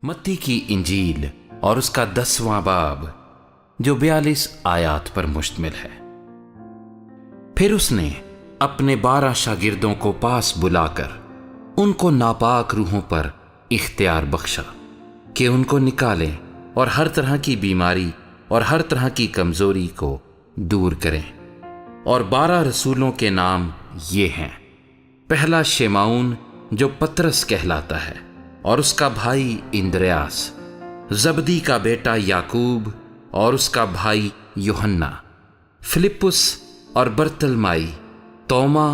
मत्ती की इंजील और उसका 10वां बाब जो 42 आयात पर मुश्तमिल है। फिर उसने अपने 12 शागिर्दों को पास बुलाकर उनको नापाक रूहों पर इख्तियार बख्शा कि उनको निकालें और हर तरह की बीमारी और हर तरह की कमजोरी को दूर करें। और 12 रसूलों के नाम ये हैं। पहला शेमाउन जो पतरस कहलाता है, और उसका भाई इंद्रियास, जबदी का बेटा याकूब और उसका भाई यूहन्ना, फिलिप्पुस और बरतलमाई, तोमा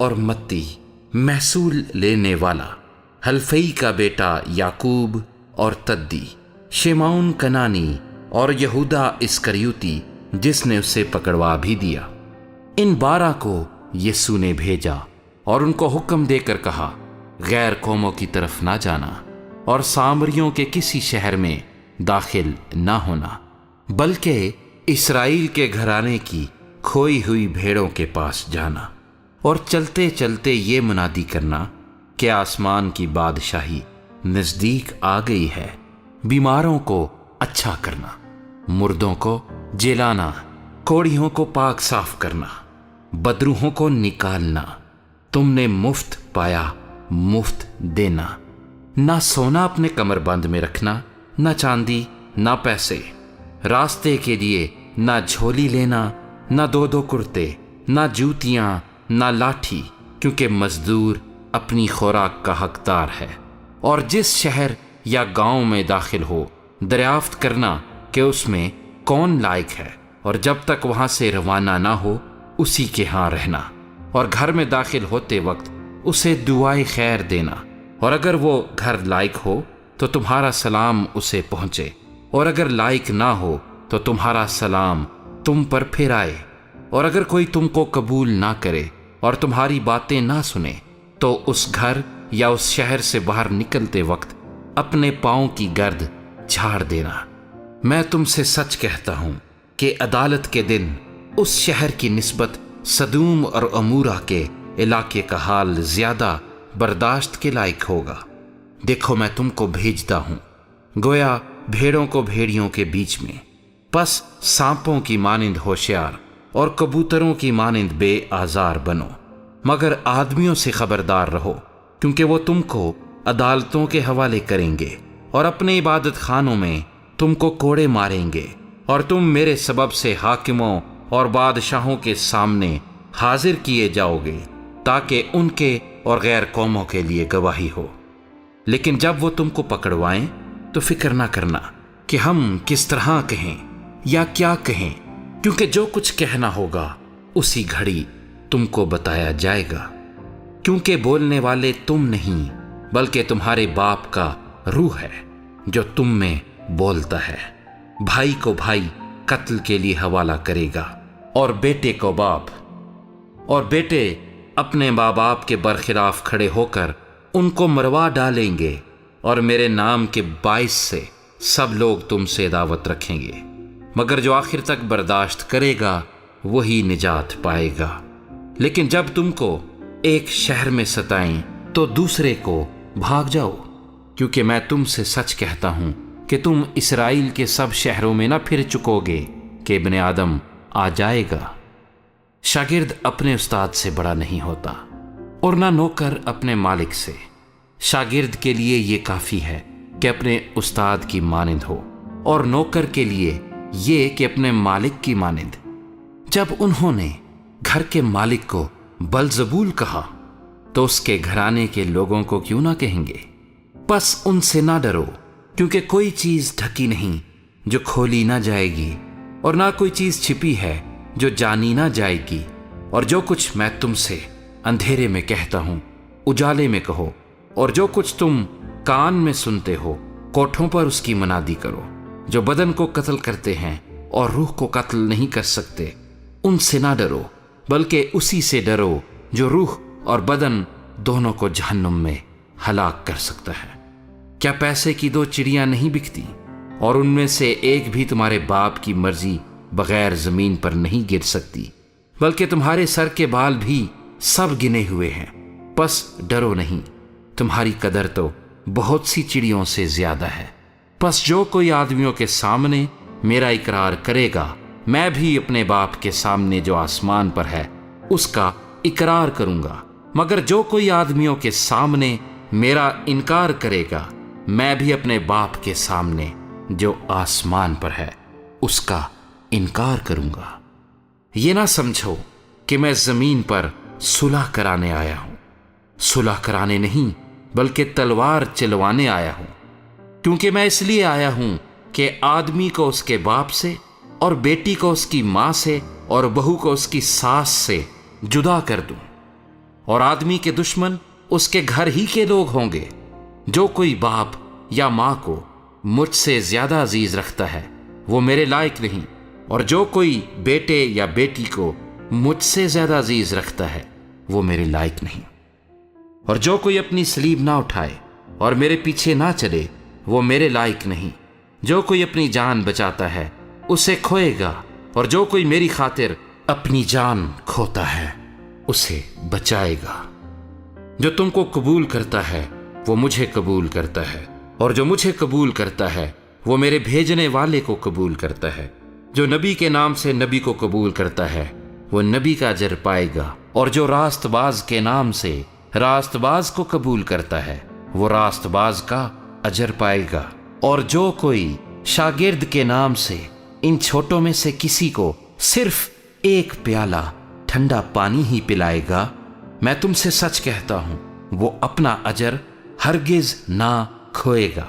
और मत्ती महसूल लेने वाला, हल्फई का बेटा याकूब और तद्दी, शेमाउन कनानी और यहूदा इस्करियोती जिसने उसे पकड़वा भी दिया। इन 12 को यीशु ने भेजा और उनको हुक्म देकर कहा, गैर कौमों की तरफ ना जाना और सामरियों के किसी शहर में दाखिल ना होना, बल्कि इस्राएल के घराने की खोई हुई भेड़ों के पास जाना और चलते चलते ये मुनादी करना कि आसमान की बादशाही नजदीक आ गई है। बीमारों को अच्छा करना, मुर्दों को जिलाना, कोढ़ियों को पाक साफ करना, बदरूहों को निकालना। तुमने मुफ्त पाया, मुफ्त देना। ना सोना अपने कमरबंद में रखना, ना चांदी, ना पैसे। रास्ते के लिए ना झोली लेना, ना 2 कुर्ते, ना जूतियां, ना लाठी, क्योंकि मजदूर अपनी खुराक का हकदार है। और जिस शहर या गांव में दाखिल हो, दरियाफ्त करना कि उसमें कौन लायक है, और जब तक वहां से रवाना ना हो उसी के यहाँ रहना। और घर में दाखिल होते वक्त उसे दुआए खैर देना। और अगर वो घर लायक हो तो तुम्हारा सलाम उसे पहुंचे, और अगर लायक ना हो तो तुम्हारा सलाम तुम पर फिर आए। और अगर कोई तुमको कबूल ना करे और तुम्हारी बातें ना सुने, तो उस घर या उस शहर से बाहर निकलते वक्त अपने पांव की गर्द झाड़ देना। मैं तुमसे सच कहता हूं कि अदालत के दिन उस शहर की निस्बत सदूम और अमूरा के इलाके का हाल ज्यादा बर्दाश्त के लायक होगा। देखो, मैं तुमको भेजता हूं गोया भेड़ों को भेड़ियों के बीच में। बस सांपों की मानिंद होशियार और कबूतरों की मानिंद बेआजार बनो, मगर आदमियों से खबरदार रहो, क्योंकि वो तुमको अदालतों के हवाले करेंगे और अपने इबादत खानों में तुमको कोड़े मारेंगे, और तुम मेरे सबब से हाकिमों और बादशाहों के सामने हाजिर किए जाओगे, ताकि उनके और गैर कौमों के लिए गवाही हो। लेकिन जब वो तुमको पकड़वाएं तो फिक्र ना करना कि हम किस तरह कहें या क्या कहें, क्योंकि जो कुछ कहना होगा उसी घड़ी तुमको बताया जाएगा। क्योंकि बोलने वाले तुम नहीं, बल्कि तुम्हारे बाप का रूह है जो तुम में बोलता है। भाई को भाई कत्ल के लिए हवाला करेगा, और बेटे को बाप, और बेटे अपने माँ बाप के बरखिलाफ खड़े होकर उनको मरवा डालेंगे। और मेरे नाम के बाइस से सब लोग तुमसे दावत रखेंगे, मगर जो आखिर तक बर्दाश्त करेगा वही निजात पाएगा। लेकिन जब तुमको एक शहर में सताएं तो दूसरे को भाग जाओ, क्योंकि मैं तुमसे सच कहता हूं कि तुम इस्राएल के सब शहरों में न फिर चुकोगे कि इब्ने आदम आ जाएगा। शागिर्द अपने उस्ताद से बड़ा नहीं होता, और ना नौकर अपने मालिक से। शागिर्द के लिए ये काफी है कि अपने उस्ताद की मानिंद हो, और नौकर के लिए ये कि अपने मालिक की मानिंद। जब उन्होंने घर के मालिक को बलजबूल कहा, तो उसके घराने के लोगों को क्यों ना कहेंगे? बस उनसे ना डरो, क्योंकि कोई चीज ढकी नहीं जो खोली ना जाएगी, और ना कोई चीज छिपी है जो जानी ना जाएगी। और जो कुछ मैं तुमसे अंधेरे में कहता हूं उजाले में कहो, और जो कुछ तुम कान में सुनते हो कोठों पर उसकी मनादी करो। जो बदन को कत्ल करते हैं और रूह को कत्ल नहीं कर सकते, उनसे ना डरो, बल्कि उसी से डरो जो रूह और बदन दोनों को जहन्नुम में हलाक कर सकता है। क्या पैसे की 2 चिड़ियां नहीं बिकती, और उनमें से एक भी तुम्हारे बाप की मर्जी बगैर जमीन पर नहीं गिर सकती? बल्कि तुम्हारे सर के बाल भी सब गिने हुए हैं। बस डरो नहीं, तुम्हारी कदर तो बहुत सी चिड़ियों से ज्यादा है। बस जो कोई आदमियों के सामने मेरा इकरार करेगा, मैं भी अपने बाप के सामने जो आसमान पर है उसका इकरार करूंगा। मगर जो कोई आदमियों के सामने मेरा इनकार करेगा, मैं भी अपने बाप के सामने जो आसमान पर है उसका इनकार करूंगा। ये ना समझो कि मैं जमीन पर सुलह कराने आया हूं। सुलह कराने नहीं बल्कि तलवार चलवाने आया हूं, क्योंकि मैं इसलिए आया हूं कि आदमी को उसके बाप से और बेटी को उसकी मां से और बहू को उसकी सास से जुदा कर दूं, और आदमी के दुश्मन उसके घर ही के लोग होंगे। जो कोई बाप या मां को मुझसे ज्यादा अजीज रखता है वो मेरे लायक नहीं, और जो कोई बेटे या बेटी को मुझसे ज्यादा अजीज रखता है वो मेरे लायक नहीं। और जो कोई अपनी सलीब ना उठाए और मेरे पीछे ना चले वो मेरे लायक नहीं। जो कोई अपनी जान बचाता है उसे खोएगा, और जो कोई मेरी खातिर अपनी जान खोता है उसे बचाएगा। जो तुमको कबूल करता है वो मुझे कबूल करता है, और जो मुझे कबूल करता है वो मेरे भेजने वाले को कबूल करता है। जो नबी के नाम से नबी को कबूल करता है वो नबी का अजर पाएगा, और जो रास्तबाज के नाम से रास्तबाज को कबूल करता है वो रास्तबाज का अजर पाएगा। और जो कोई शागिर्द के नाम से इन छोटों में से किसी को सिर्फ एक प्याला ठंडा पानी ही पिलाएगा, मैं तुमसे सच कहता हूं वो अपना अजर हरगिज ना खोएगा।